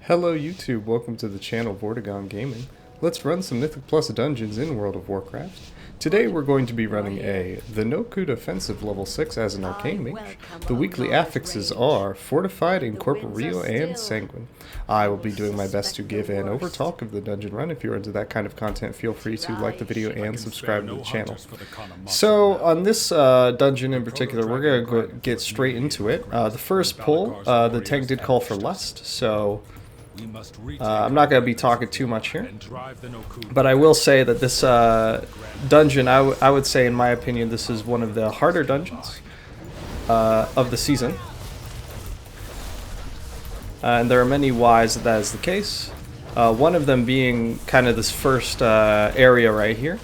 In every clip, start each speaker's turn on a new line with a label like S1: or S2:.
S1: Hello YouTube, welcome to the channel Vortigon Gaming. Let's run some Mythic Plus dungeons in World of Warcraft. Today we're going to be running the Nokhud Offensive level 6 as an Arcane Mage. The weekly affixes are Fortified, Incorporeal, and Sanguine. I will be doing my best to give an overtalk of the dungeon run. If you're into that kind of content, feel free to like the video and subscribe to the channel. So on this dungeon in particular, we're going to get straight into it. The first pull, the tank did call for Lust, so I'm not going to be talking too much here, but I will say that this dungeon, I would say in my opinion, this is one of the harder dungeons of the season. And there are many whys that is the case. One of them being kind of this first area right here.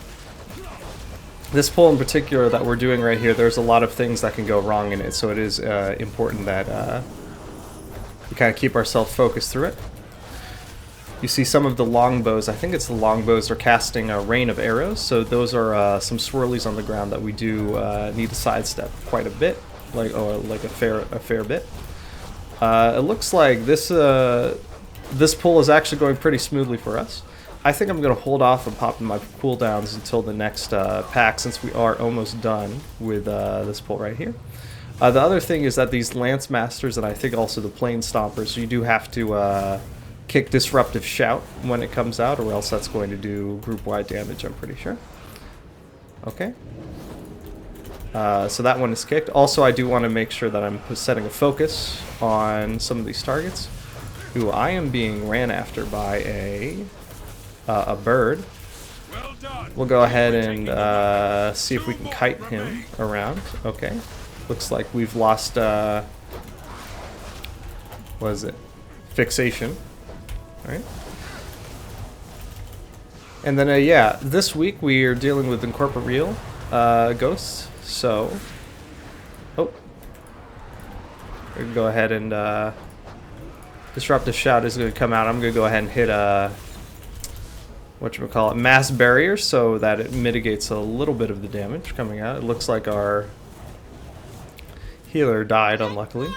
S1: This pull in particular that we're doing right here, there's a lot of things that can go wrong in it, so it is important that we kind of keep ourselves focused through it. You see some of the longbows, I think it's the longbows, are casting a rain of arrows, so those are some swirlies on the ground that we do need to sidestep quite a bit, like a fair bit. It looks like this pull is actually going pretty smoothly for us. I think I'm going to hold off on popping my cooldowns until the next pack, since we are almost done with this pull right here. The other thing is that these Lance Masters, and I think also the Plane Stompers, you do have to kick Disruptive Shout when it comes out, or else that's going to do group-wide damage, I'm pretty sure. Okay. So that one is kicked. Also, I do want to make sure that I'm setting a focus on some of these targets. Ooh, I am being ran after by a bird. We'll go ahead and see if we can kite him around. Okay. Looks like we've lost, what is it? Fixation. Alright. And then, yeah, this week we are dealing with Incorporeal ghosts, so... Oh. We can go ahead and, Disruptive Shout is going to come out. I'm going to go ahead and hit, whatchamacallit, Mass Barrier, so that it mitigates a little bit of the damage coming out. It looks like our healer died, unluckily.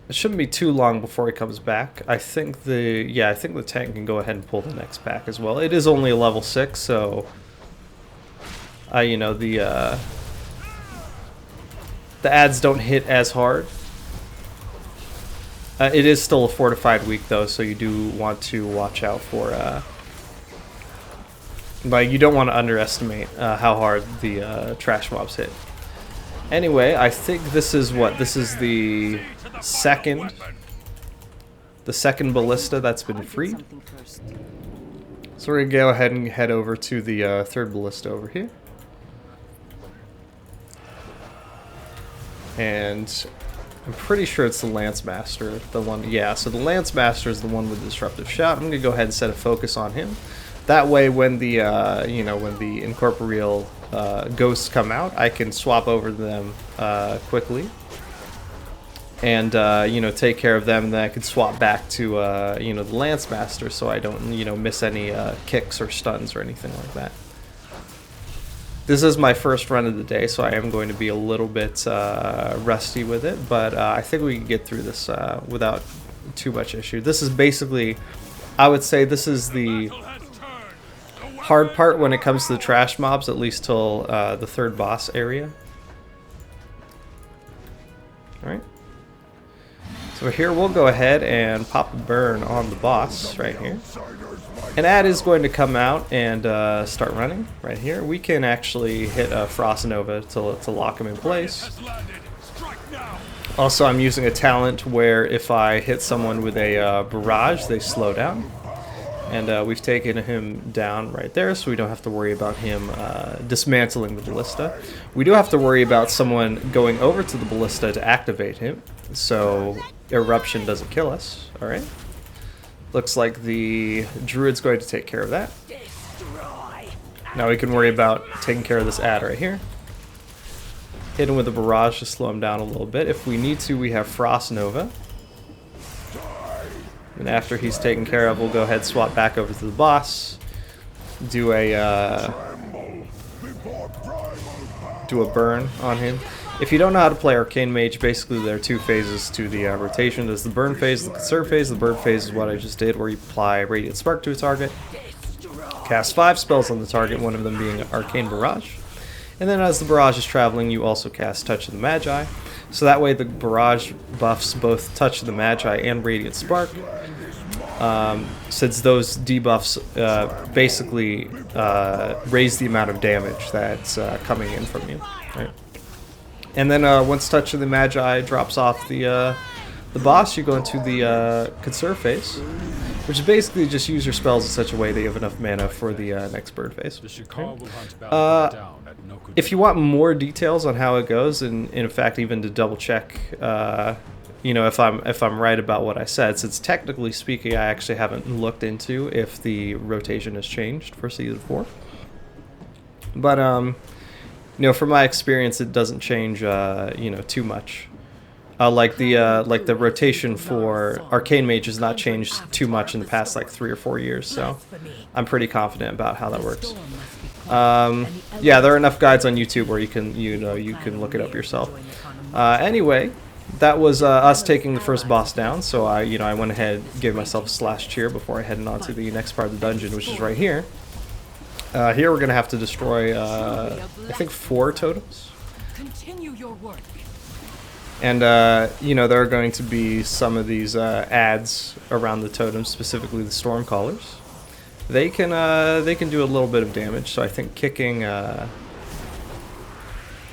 S1: It shouldn't be too long before he comes back. I think the tank can go ahead and pull the next pack as well. It is only a level 6, so you know, the ads don't hit as hard. It is still a fortified week though, so you do want to watch out for like, you don't want to underestimate how hard the trash mobs hit. Anyway, I think this is what? This is the second ballista that's been freed. So we're going to go ahead and head over to the third ballista over here. And I'm pretty sure it's the Lance Master, the one, yeah, so the Lance Master is the one with Disruptive Shout. I'm going to go ahead and set a focus on him. That way when the, you know, when the Incorporeal ghosts come out, I can swap over them quickly and you know, take care of them, and then I can swap back to you know, the Lance Master, so I don't, you know, miss any kicks or stuns or anything like that. This is my first run of the day, so I am going to be a little bit rusty with it, but I think we can get through this without too much issue. This is basically, I would say this is the hard part when it comes to the trash mobs, at least till the third boss area. Alright. So here we'll go ahead and pop a burn on the boss right here. An ad is going to come out and start running right here. We can actually hit a Frost Nova to lock him in place. Also, I'm using a talent where if I hit someone with a barrage, they slow down. And we've taken him down right there, so we don't have to worry about him dismantling the ballista. We do have to worry about someone going over to the ballista to activate him, so eruption doesn't kill us. Alright. Looks like the druid's going to take care of that. Now we can worry about taking care of this ad right here. Hit him with a barrage to slow him down a little bit. If we need to, we have Frost Nova. And after he's taken care of, we'll go ahead and swap back over to the boss. Do a burn on him. If you don't know how to play Arcane Mage, basically there are two phases to the rotation. There's the burn phase, the conserve phase. The burn phase is what I just did, where you apply Radiant Spark to a target, cast 5 spells on the target, one of them being Arcane Barrage. And then as the barrage is traveling, you also cast Touch of the Magi. So that way the barrage buffs both Touch of the Magi and Radiant Spark. Since those debuffs basically raise the amount of damage that's coming in from you. Right? And then once Touch of the Magi drops off the boss, you go into the conserve phase, which is basically just use your spells in such a way that you have enough mana for the next burn phase. If you want more details on how it goes, and in fact even to double check, you know, if I'm right about what I said, since technically speaking I actually haven't looked into if the rotation has changed for Season 4. But you know, from my experience, it doesn't change, you know, too much. Like the rotation for Arcane Mage has not changed too much in the past like 3 or 4 years, so I'm pretty confident about how that works. Yeah, there are enough guides on YouTube where you can look it up yourself. Anyway, that was us taking the first boss down. So I went ahead, gave myself a slash cheer before I headed on to the next part of the dungeon, which is right here. Here we're gonna have to destroy, I think 4 totems.
S2: Continue your work.
S1: And you know, there are going to be some of these ads around the totems, specifically the Stormcallers. They can do a little bit of damage. So I think kicking the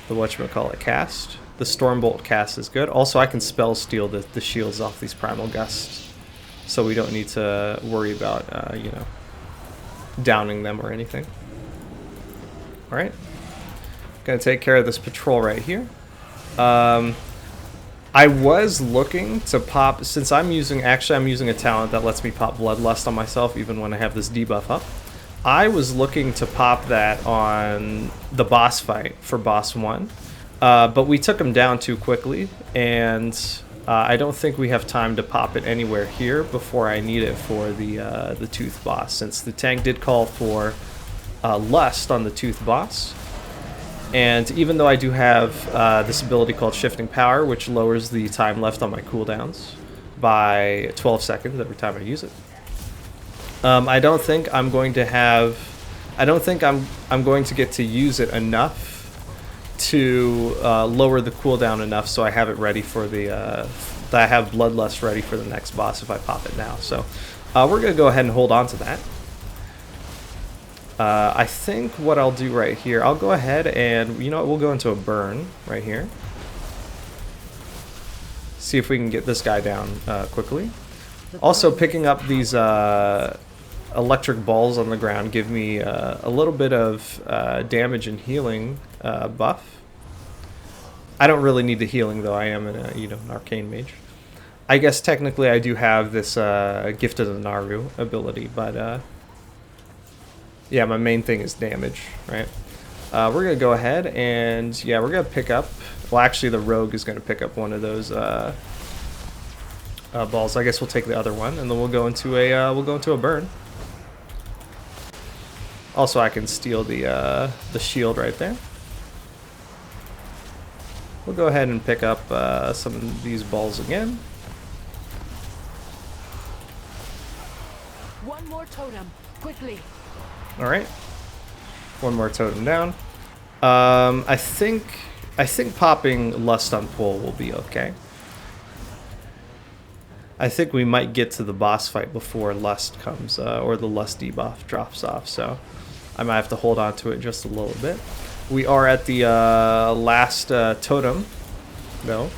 S1: whatchamacallit cast, the Stormbolt cast is good. Also, I can spell steal the shields off these Primal Gusts, so we don't need to worry about you know, downing them or anything. Alright, gonna take care of this patrol right here. I was looking to pop, since I'm using a talent that lets me pop Bloodlust on myself even when I have this debuff up. I was looking to pop that on the boss fight for boss 1, but we took him down too quickly, and I don't think we have time to pop it anywhere here before I need it for the Tooth boss, since the tank did call for Lust on the Tooth boss. And even though I do have this ability called Shifting Power, which lowers the time left on my cooldowns by 12 seconds every time I use it, I don't think I'm going to have, I don't think I'm going to get to use it enough to lower the cooldown enough so I have it ready for the, that I have Bloodlust ready for the next boss if I pop it now. So we're going to go ahead and hold on to that. I think what I'll do right here, I'll go ahead and, you know what, we'll go into a burn right here. See if we can get this guy down quickly. Also, picking up these electric balls on the ground give me a little bit of damage and healing buff. I don't really need the healing though, I am an Arcane Mage. I guess technically I do have this Gift of the Naru ability, but yeah, my main thing is damage, right? We're going to go ahead and, yeah, we're going to pick up, well, actually the rogue is going to pick up one of those balls. I guess we'll take the other one, and then we'll go into a burn. Also, I can steal the shield right there. We'll go ahead and pick up some of these balls again.
S2: One more totem, quickly.
S1: Alright, one more totem down. I think popping Lust on Pull will be okay. I think we might get to the boss fight before Lust comes, or the Lust debuff drops off, so I might have to hold on to it just a little bit. We are at the last totem, though.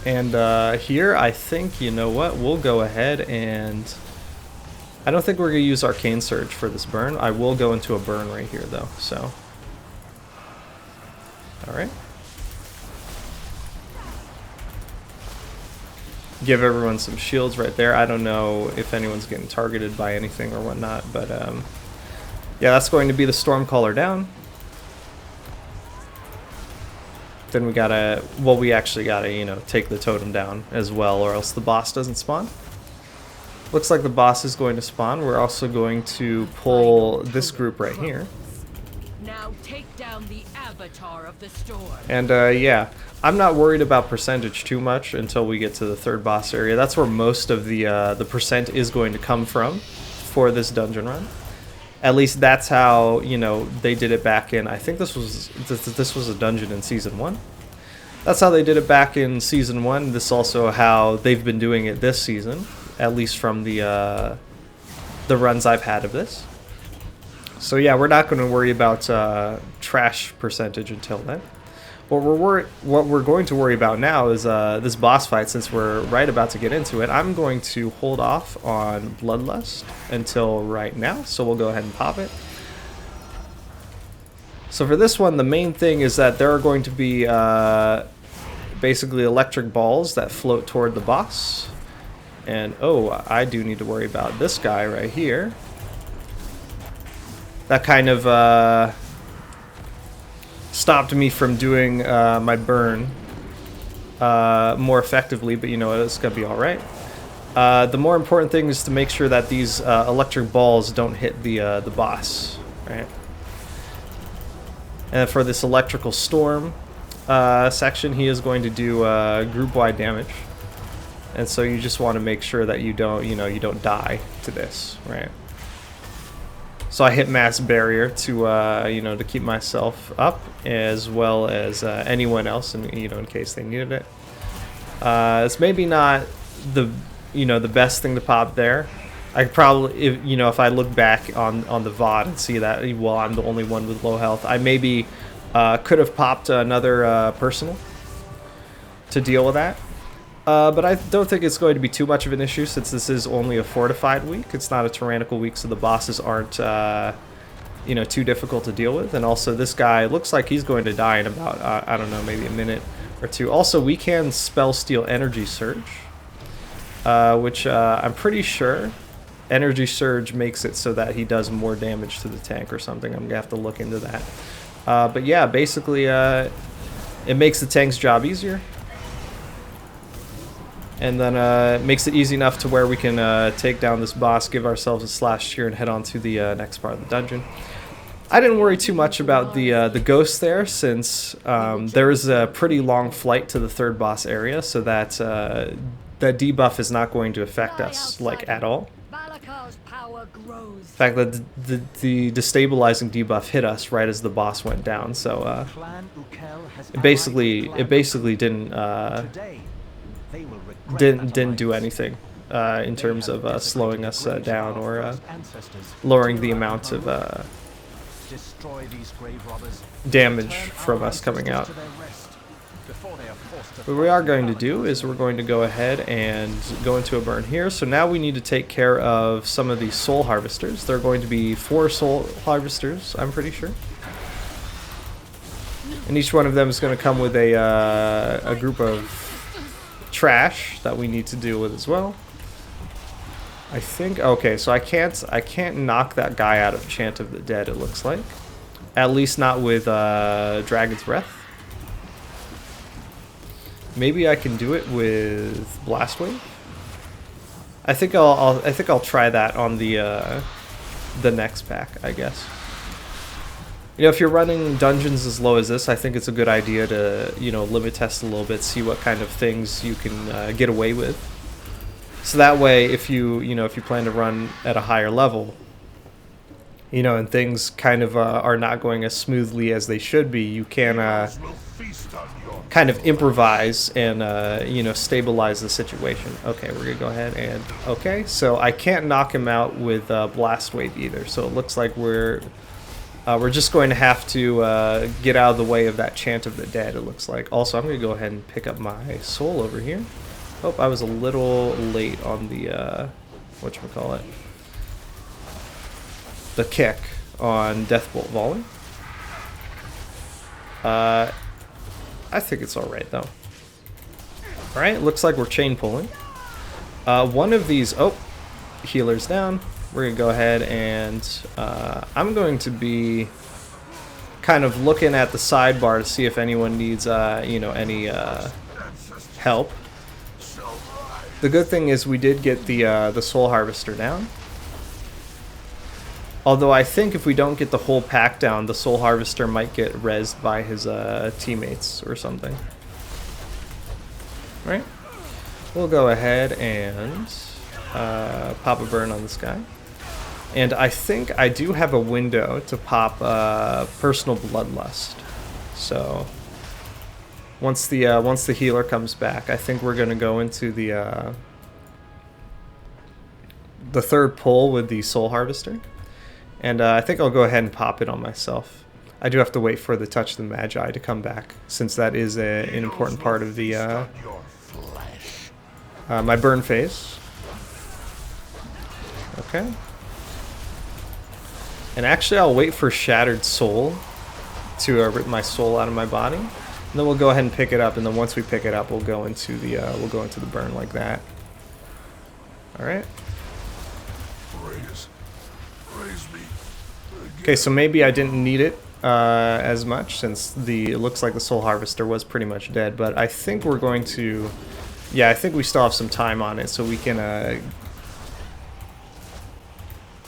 S1: And here, I think, you know what, we'll go ahead and... I don't think we're going to use Arcane Surge for this burn. I will go into a burn right here, though, so... Alright. Give everyone some shields right there. I don't know if anyone's getting targeted by anything or whatnot, but, yeah, that's going to be the Stormcaller down. Then we gotta... Well, we actually gotta, you know, take the totem down as well, or else the boss doesn't spawn. Looks like the boss is going to spawn. We're also going to pull this group right here.
S2: Now take down the Avatar of the storm.
S1: And yeah, I'm not worried about percentage too much until we get to the third boss area. That's where most of the percent is going to come from for this dungeon run. At least that's how, you know, they did it back in, I think this was a dungeon in Season 1. That's how they did it back in Season 1. This is also how they've been doing it this season, at least from the runs I've had of this. So yeah, we're not going to worry about trash percentage until then. What we're going to worry about now is this boss fight. Since we're right about to get into it, I'm going to hold off on Bloodlust until right now, so we'll go ahead and pop it. So for this one, the main thing is that there are going to be basically electric balls that float toward the boss. And oh, I do need to worry about this guy right here. That kind of stopped me from doing my burn more effectively, but you know what, it's gonna be alright. The more important thing is to make sure that these electric balls don't hit the boss, right? And for this electrical storm section, he is going to do group-wide damage, and so you just want to make sure that you don't die to this, right? So I hit mass barrier to to keep myself up, as well as anyone else, and in case they needed it. It's maybe not the best thing to pop there. I could probably, if I look back on the VOD and see that, well, I'm the only one with low health, I maybe could have popped another personal to deal with that. But I don't think it's going to be too much of an issue, since this is only a fortified week. It's not a tyrannical week, so the bosses aren't too difficult to deal with. And also, this guy looks like he's going to die in about I don't know, maybe a minute or two. Also, we can spell steal energy surge, which I'm pretty sure energy surge makes it so that he does more damage to the tank or something. I'm gonna have to look into that. But yeah, basically it makes the tank's job easier. And then makes it easy enough to where we can take down this boss, give ourselves a slash here, and head on to the next part of the dungeon. I didn't worry too much about the ghost there, since there is a pretty long flight to the third boss area, so that that debuff is not going to affect us at all.
S2: Balakar's power grows.
S1: In fact, the destabilizing debuff hit us right as the boss went down, so it basically didn't do anything in terms of slowing us down or lowering the amount of damage from us coming out. What we are going to do is we're going to go ahead and go into a burn here. So now we need to take care of some of these soul harvesters. There are going to be 4 soul harvesters, I'm pretty sure. And each one of them is going to come with a group of trash that we need to deal with as well. I think, okay, so I can't knock that guy out of Chant of the Dead, it looks like. At least not with Dragon's Breath. Maybe I can do it with Blast Wave. I think I'll try that on the next pack, I guess. If you're running dungeons as low as this, I think it's a good idea to, limit test a little bit, see what kind of things you can get away with. So that way, if you plan to run at a higher level, and things kind of are not going as smoothly as they should be, you can kind of improvise and, stabilize the situation. Okay, we're gonna go ahead and, okay, so I can't knock him out with Blast Wave either, so it looks like we're just going to have to get out of the way of that Chant of the Dead, it looks like. Also, I'm going to go ahead and pick up my soul over here. Oh, I was a little late on the, whatchamacallit, the kick on Deathbolt Volley. I think it's alright, though. Alright, looks like we're chain pulling. One of these, oh, healer's down. We're going to go ahead and I'm going to be kind of looking at the sidebar to see if anyone needs, any help. The good thing is we did get the Soul Harvester down. Although I think if we don't get the whole pack down, the Soul Harvester might get rezzed by his teammates or something. Right? We'll go ahead and pop a burn on this guy. And I think I do have a window to pop Personal Bloodlust. So once the healer comes back, I think we're gonna go into the third pull with the Soul Harvester. And I think I'll go ahead and pop it on myself. I do have to wait for the Touch the Magi to come back, since that is an important part of the my burn phase. Okay. And actually, I'll wait for Shattered Soul to rip my soul out of my body, and then we'll go ahead and pick it up. And then once we pick it up, we'll go into the burn like that. All right. Okay, so maybe I didn't need it as much, since it looks like the Soul Harvester was pretty much dead. But I think we're going to, yeah, I think we still have some time on it, so we can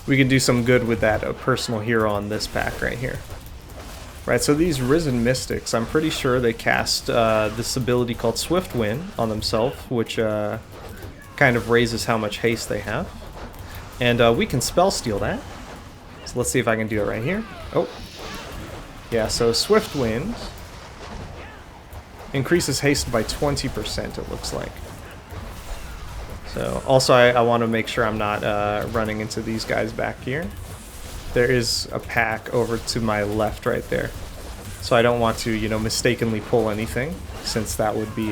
S1: do some good with that personal hero on this pack right here. Right, so these Risen Mystics, I'm pretty sure they cast this ability called Swift Wind on themselves, which kind of raises how much haste they have. And we can spell steal that. So let's see if I can do it right here. Oh. Yeah, so Swift Wind increases haste by 20%, it looks like. So also I want to make sure I'm not running into these guys back here. There is a pack over to my left right there. So I don't want to, you know, mistakenly pull anything, since that would be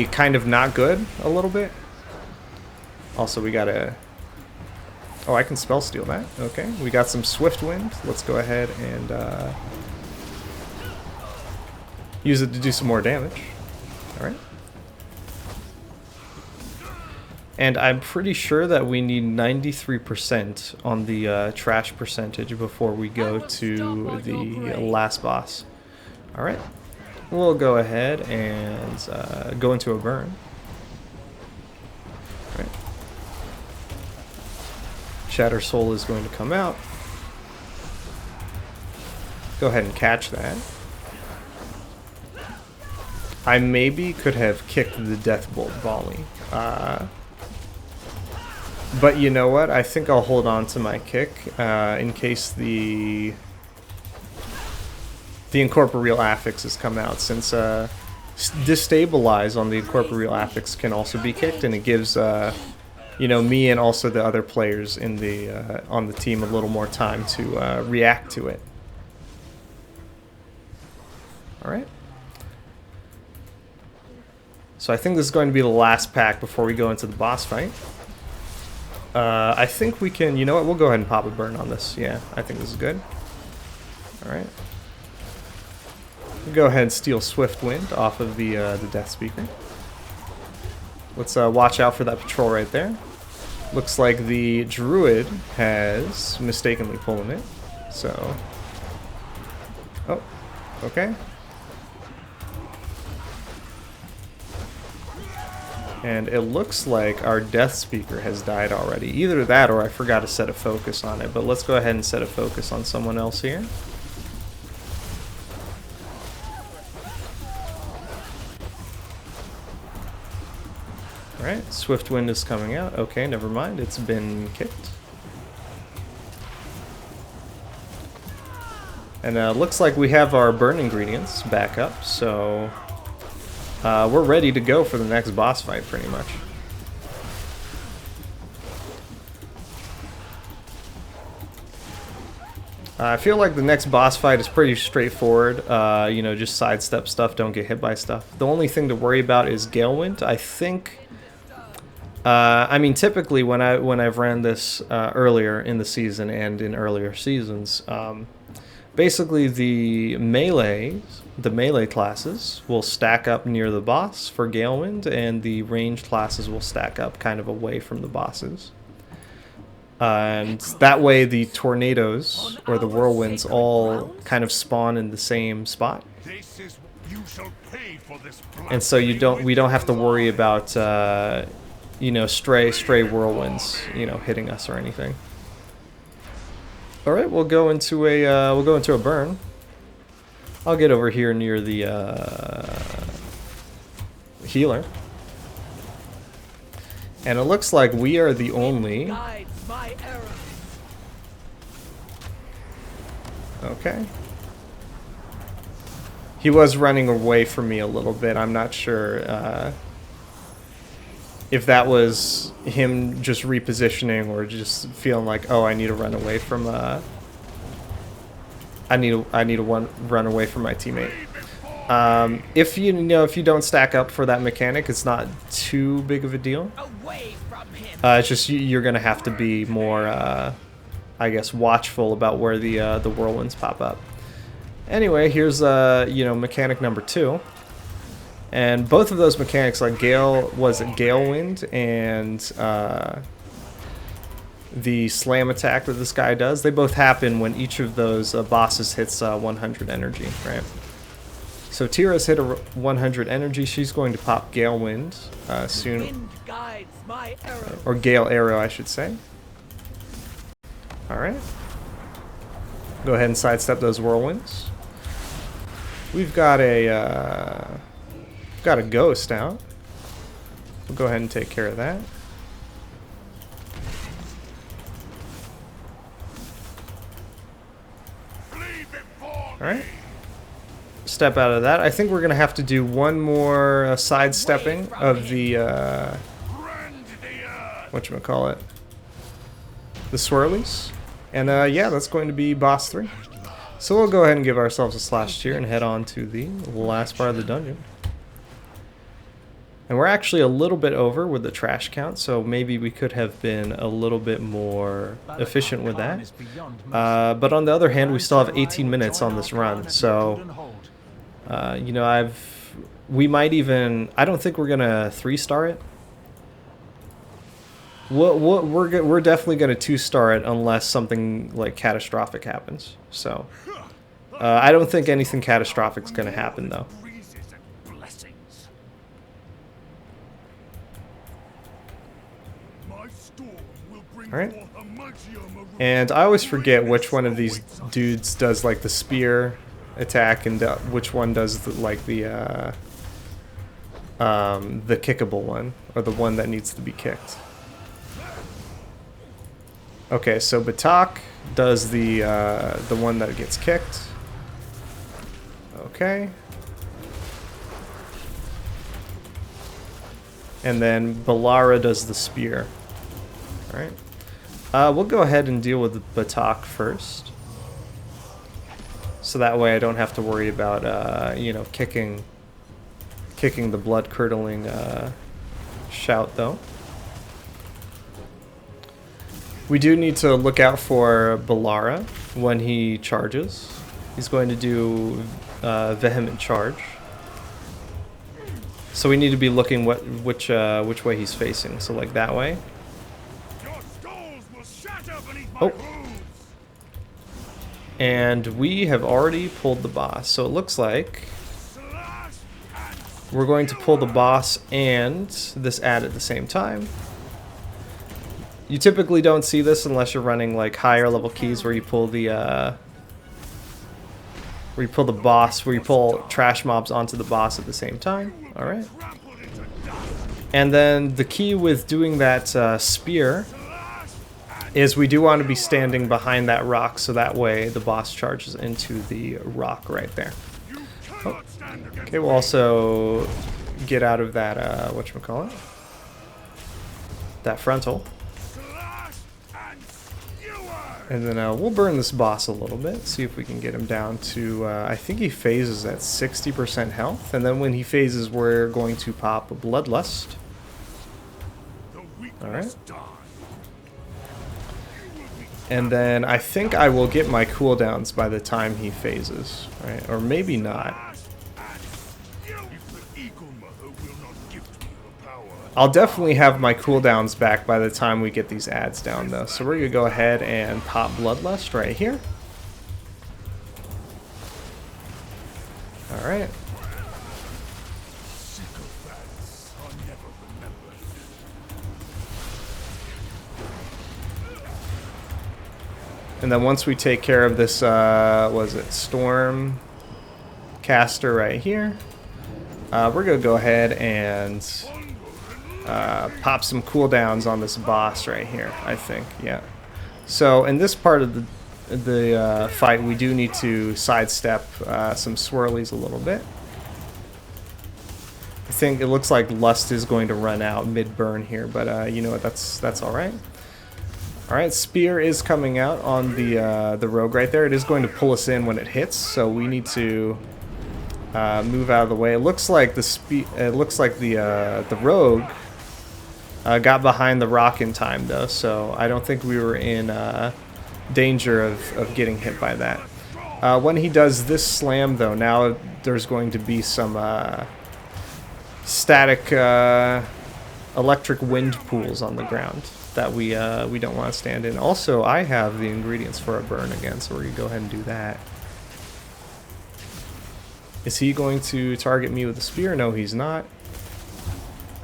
S1: kind of not good a little bit. Also, we gotta... Oh, I can spell steal that. Okay, we got some Swift Wind. Let's go ahead and use it to do some more damage. Alright. And I'm pretty sure that we need 93% on the trash percentage before we go to the last boss. Alright. We'll go ahead and go into a burn. Alright. Shatter Soul is going to come out. Go ahead and catch that. I maybe could have kicked the Deathbolt volley. But you know what? I think I'll hold on to my kick in case the Incorporeal Affixes come out, since Destabilize on the Incorporeal Affix can also be kicked, and it gives you know, me and also the other players in the on the team a little more time to react to it. All right. So I think this is going to be the last pack before we go into the boss fight. I think we can, you know what, we'll go ahead and pop a burn on this. Yeah, I think this is good. Alright. We'll go ahead and steal Swift Wind off of the Death Speaker. Let's watch out for that patrol right there. Looks like the Druid has mistakenly pulling it. So... Oh, okay. And it looks like our Death Speaker has died already. Either that or I forgot to set a focus on it. But let's go ahead and set a focus on someone else here. Alright, Swift Wind is coming out. Okay, never mind. It's been kicked. And looks like we have our burn ingredients back up, so... we're ready to go for the next boss fight, pretty much. I feel like the next boss fight is pretty straightforward. You know, just sidestep stuff, don't get hit by stuff. The only thing to worry about is Galewind. I think... I mean, typically when I've ran this earlier in the season and in earlier seasons, basically the melee classes will stack up near the boss for Galewind, and the ranged classes will stack up kind of away from the bosses. And that way the tornadoes or the whirlwinds all kind of spawn in the same spot. And so we don't have to worry about you know, stray whirlwinds, you know, hitting us or anything. All right, we'll go into a burn. I'll get over here near the healer. And it looks like we are the only... Okay. He was running away from me a little bit. I'm not sure if that was him just repositioning or just feeling like, oh, I need to run away from I need to run away from my teammate. If you don't stack up for that mechanic, it's not too big of a deal. It's just you're gonna have to be more, I guess, watchful about where the whirlwinds pop up. Anyway, here's mechanic number 2, and both of those mechanics, like Gale Wind and the slam attack that this guy does, they both happen when each of those bosses hits 100 energy, right? So Teera's hit a 100 energy. She's going to pop Gale Wind soon. Or Gale Arrow, I should say. Alright. Go ahead and sidestep those whirlwinds. We've got a ghost out. We'll go ahead and take care of that. Alright. Step out of that. I think we're going to have to do one more sidestepping of the, whatchamacallit, the swirlies. And yeah, that's going to be boss 3. So we'll go ahead and give ourselves a slash tier and head on to the last part of the dungeon. And we're actually a little bit over with the trash count, so maybe we could have been a little bit more efficient with that. But on the other hand, we still have 18 minutes on this run, so you know, we might even, I don't think we're gonna 3-star it. We're definitely gonna 2-star it unless something like catastrophic happens. So I don't think anything catastrophic is gonna happen though. Alright. And I always forget which one of these dudes does like the spear attack and which one does the kickable one, or the one that needs to be kicked. Okay, so Batak does the one that gets kicked. Okay. And then Balara does the spear. Alright. We'll go ahead and deal with Batak first. So that way I don't have to worry about, you know, kicking the blood-curdling shout, though. We do need to look out for Balara when he charges. He's going to do Vehement Charge. So we need to be looking which way he's facing. So like that way. Oh. And we have already pulled the boss. So it looks like we're going to pull the boss and this ad at the same time. You typically don't see this unless you're running like higher level keys where you pull the boss, where you pull trash mobs onto the boss at the same time. Alright. And then the key with doing that spear is we do want to be standing behind that rock, so that way the boss charges into the rock right there. Oh. Okay, we'll also get out of that, whatchamacallit, that frontal. And then we'll burn this boss a little bit, see if we can get him down to, I think he phases at 60% health, and then when he phases we're going to pop a Bloodlust. Alright. And then I think I will get my cooldowns by the time he phases, right? Or maybe not. I'll definitely have my cooldowns back by the time we get these ads down though. So we're going to go ahead and pop Bloodlust right here. Alright. And then once we take care of this, was it Storm Caster right here, we're going to go ahead and pop some cooldowns on this boss right here, I think, yeah. So in this part of the fight, we do need to sidestep some swirlies a little bit. I think it looks like Lust is going to run out mid-burn here, but you know what, that's alright. Alright, Spear is coming out on the Rogue right there. It is going to pull us in when it hits, so we need to move out of the way. It looks like the Rogue got behind the rock in time, though, so I don't think we were in danger of getting hit by that. When he does this slam, though, now there's going to be some static electric wind pools on the ground that we don't want to stand in. Also, I have the ingredients for a burn again, so we're going to go ahead and do that. Is he going to target me with a spear? No, he's not.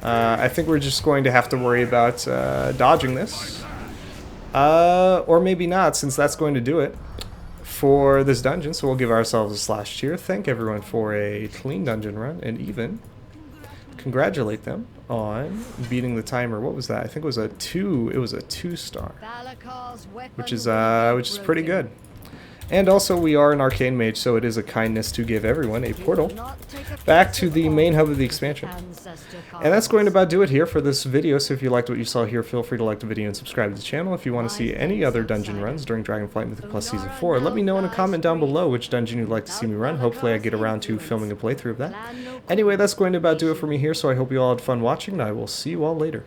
S1: I think we're just going to have to worry about dodging this. Or maybe not, since that's going to do it for this dungeon. So we'll give ourselves a / cheer. Thank everyone for a clean dungeon run, and even congratulate them on beating the timer. What was that? I think it was a 2. It was a 2-star, which is pretty good. And also, we are an Arcane Mage, so it is a kindness to give everyone a portal back to the main hub of the expansion. And that's going to about do it here for this video, so if you liked what you saw here, feel free to like the video and subscribe to the channel. If you want to see any other dungeon runs during Dragonflight Mythic Plus Season 4, let me know in a comment down below which dungeon you'd like to see me run. Hopefully I get around to filming a playthrough of that. Anyway, that's going to about do it for me here, so I hope you all had fun watching, and I will see you all later.